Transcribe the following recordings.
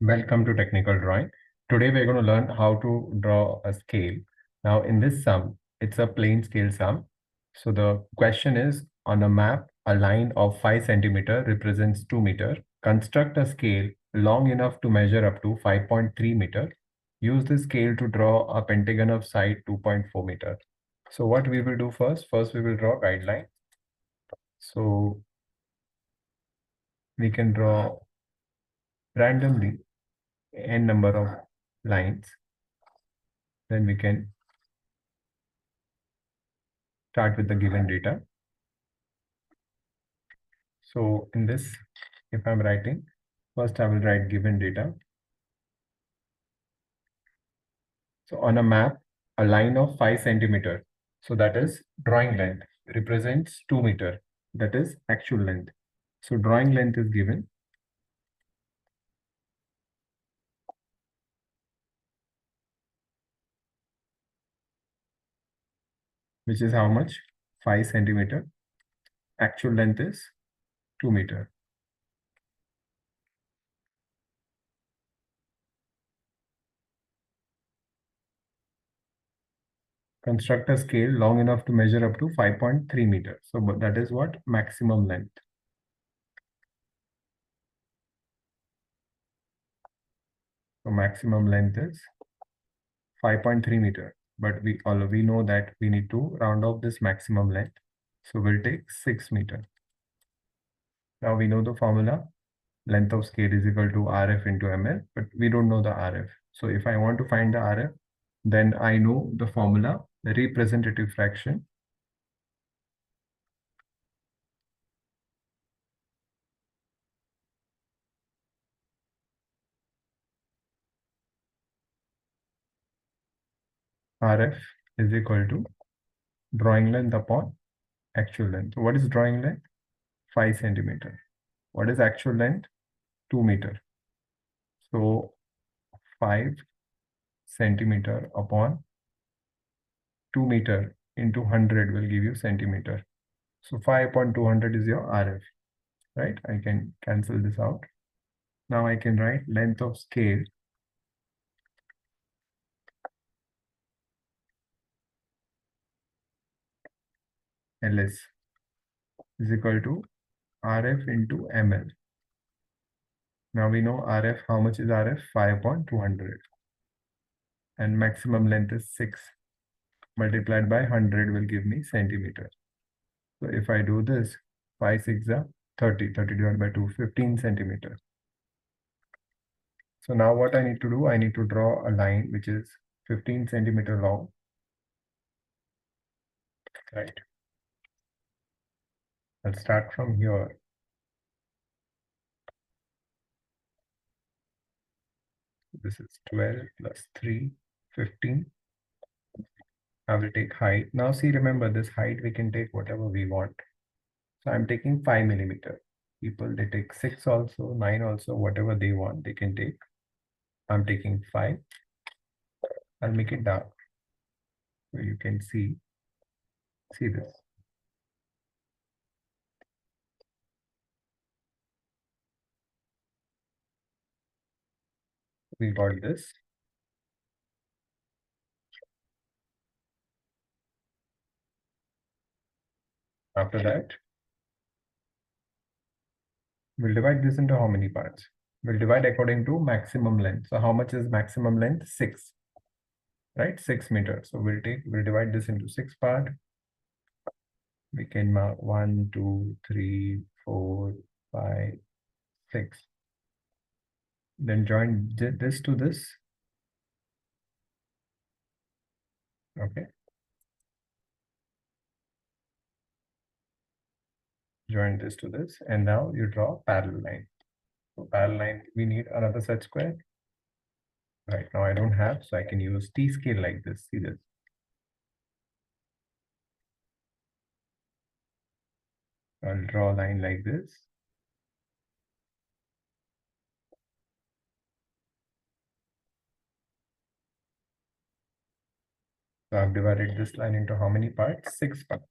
Welcome to Technical Drawing. Today we're going to learn how to draw a scale. Now in this sum, it's a plane scale sum. So the question is, on a map, a line of 5 centimeter represents 2 meter. Construct a scale long enough to measure up to 5.3 meter. Use the scale to draw a pentagon of side 2.4 meter. So what we will do first we will draw a guideline. So we can draw randomly n number of lines. Then we can start with the given data. So in this, if I'm writing, first I will write given data. So on a map, a line of 5 centimeter, so that is drawing length, represents 2 meter, that is actual length. So drawing length is given. Which is how much? 5 centimeter. Actual length is 2 meter. Construct a scale long enough to measure up to 5.3 meters. So that is what? Maximum length. So maximum length is 5.3 meter. But we know that we need to round off this maximum length. So we'll take 6 meter. Now we know the formula. Length of scale is equal to RF into ML, but we don't know the RF. So if I want to find the RF, then I know the formula, the representative fraction. RF is equal to drawing length upon actual length. So what is drawing length? 5 centimeter. What is actual length? 2 meter. So 5 centimeter upon 2 meter into 100 will give you centimeter. So 5 upon 200 is your RF, right? I can cancel this out. Now I can write length of scale LS is equal to RF into ML. Now we know RF, how much is RF? 5 upon 200. And maximum length is 6 multiplied by 100 will give me centimeter. So if I do this, 5 6 are 30, 30 divided by 2, 15 centimeter. So now what I need to do, I need to draw a line which is 15 centimeter long, right? I'll start from here. This is 12 plus 3, 15. I will take height. Now see, remember this height, we can take whatever we want. So I'm taking 5 millimeter. People, they take 6 also, 9 also, whatever they want, they can take. I'm taking 5. I'll make it dark. So you can see this. We got this. After that, we'll divide this into how many parts? We'll divide according to maximum length. So how much is maximum length? 6, right? 6 meters. So we'll divide this into 6 parts. We can mark 1, 2, 3, 4, 5, 6. Then join this to this. Okay. Join this to this, and now you draw parallel line. So parallel line, we need another set square. Right now I don't have, so I can use T scale like this. See this. I'll draw a line like this. So I've divided this line into how many parts? 6 parts.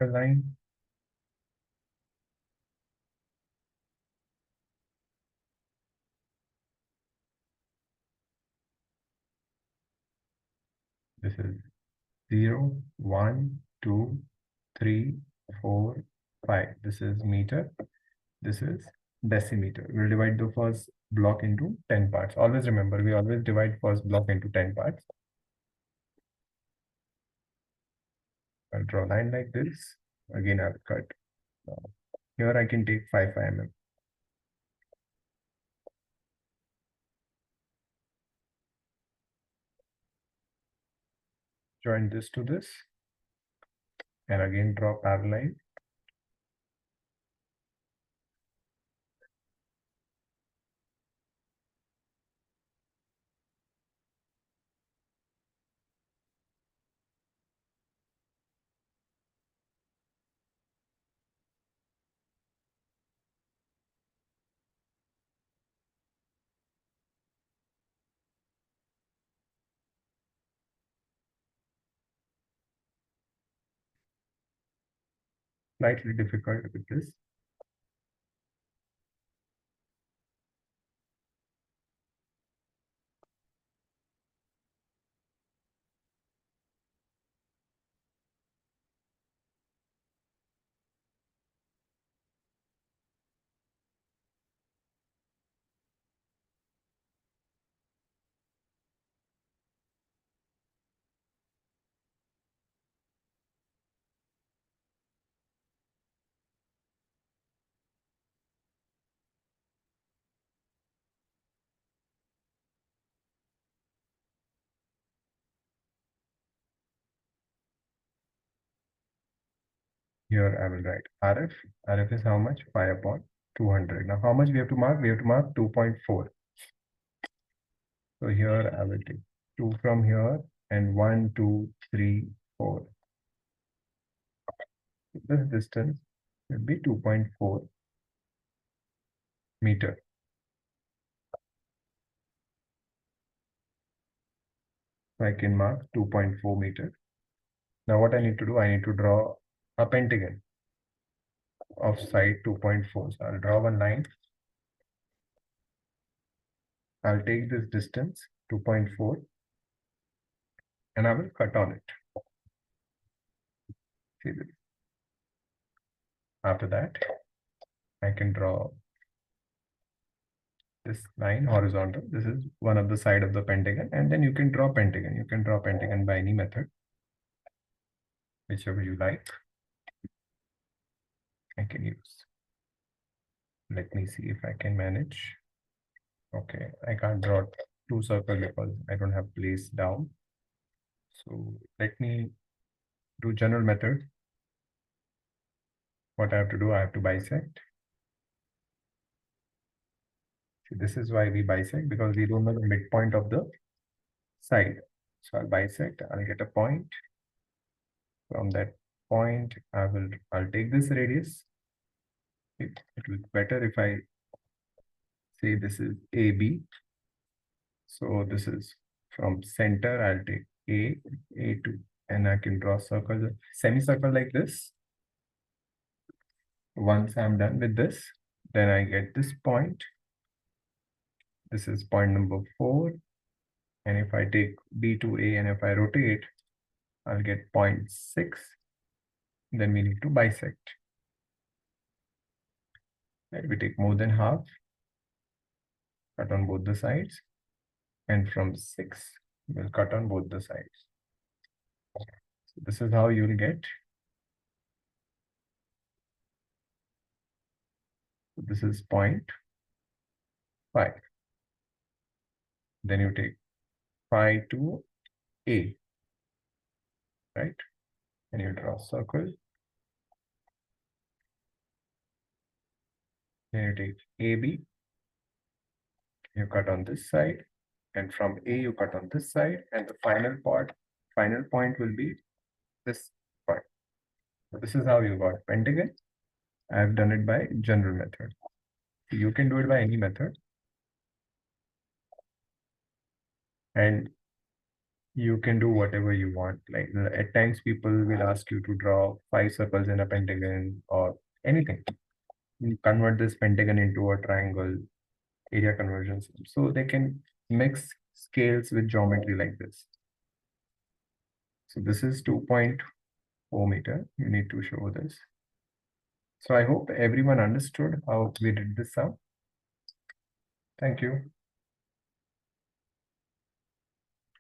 line. This is 0, 1, 2, 3, 4, 5. This is meter. This is decimeter. We'll divide the first block into 10 parts. Always remember, we always divide first block into 10 parts. I'll draw a line like this. Again, I'll cut. Here I can take 5 mm. Join this to this. And again draw parallel line. Slightly difficult with this. Here I will write RF. RF is how much? 5 upon 200. Now how much we have to mark? We have to mark 2.4. So here I will take 2 from here and 1, 2, 3, 4. This distance will be 2.4 meter. So I can mark 2.4 meter. Now what I need to do? I need to draw a pentagon of side 2.4. So I'll draw one line. I'll take this distance 2.4 and I will cut on it. See this. After that, I can draw this line horizontal. This is one of the side of the pentagon, and then you can draw pentagon. You can draw pentagon by any method, whichever you like. I can use. Let me see if I can manage. Okay, I can't draw two circles because I don't have place down. So let me do general method. What I have to do, I have to bisect. See, this is why we bisect, because we don't know the midpoint of the side. So I'll bisect, I'll get a point. From that point, I'll take this radius. It will be better if I say this is AB. So this is from center, I'll take A2, and I can draw circle, semicircle like this. Once I'm done with this, then I get this point. This is point number 4. And if I take B to A and if I rotate, I'll get 0.6. Then we need to bisect. Right? We take more than half, cut on both the sides, and from 6, we'll cut on both the sides. So this is how you'll get. This is 0.5. Then you take 5 to A, right? And you draw a circle. Then you take AB, you cut on this side, and from A you cut on this side, and the final point will be this point. So this is how you got pentagon. I have done it by general method. You can do it by any method. And you can do whatever you want. Like at times people will ask you to draw 5 circles in a pentagon or anything. You convert this pentagon into a triangle, area conversions. So they can mix scales with geometry like this. So this is 2.4 meter. You need to show this. So I hope everyone understood how we did this sum. Thank you.